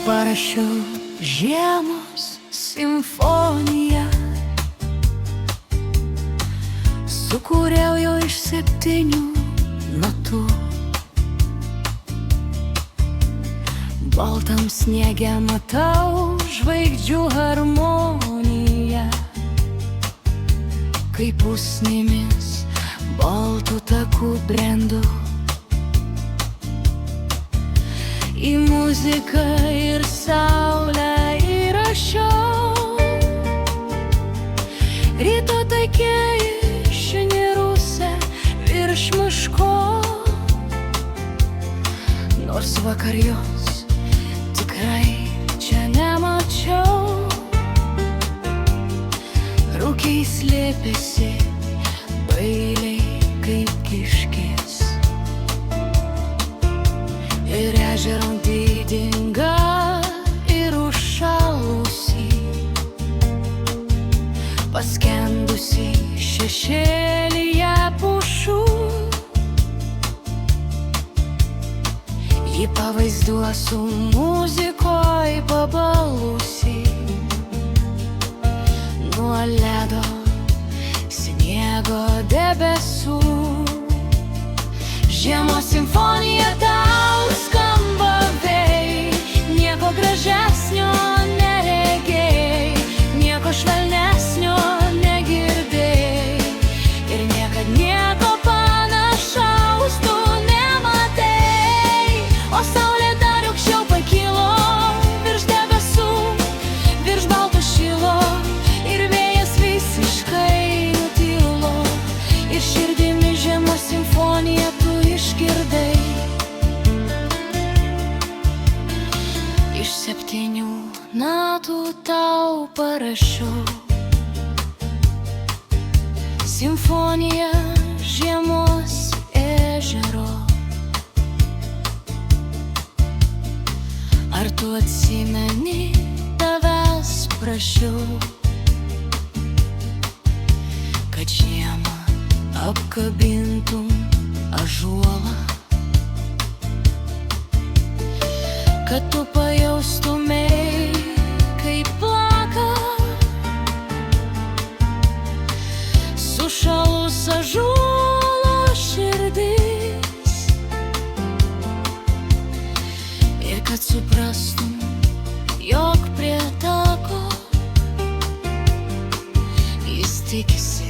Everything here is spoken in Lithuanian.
parašiau žiemos simfoniją, sukūriau jau iš 7 natų. Baltam sniege matau žvaigždžių harmoniją, kaip pusnimis baltų takų brendu. Į muziką ir saulę įrašiau ryto taikieji šniruse virš miško, nors vakar jos tikrai čia nemačiau. Rūkiai slėpėsi bailiai kaip kiškės ir ežero didinga ir užšalusi, paskendusi šešėlyje pušų. Jį pavaizduosiu muzikoj pabalusi, nuo ledo sniego debesų. Žiemos simfonija tau skamba vėjai, nieko gražesnio neregėjai, nieko švelnesnio negirdėjai ir niekad nieko panašaus tu nematei. O saulė dar aukščiau pakilo virš debesų, virš balto šilo ir vėjas visiškai nutilo ir širdimi žiemos simfoniją tu išgirdai. Iš 7 natų tau parašiau simfoniją žiemos ežero. Ar tu atsimeni, tavęs prašiau, kad žiemą apkabintum ąžuolą, kad tu pajaustumei, kaip plaka sušalus ąžuolo širdis, ir kad suprastum, jog prie tako jis tikisi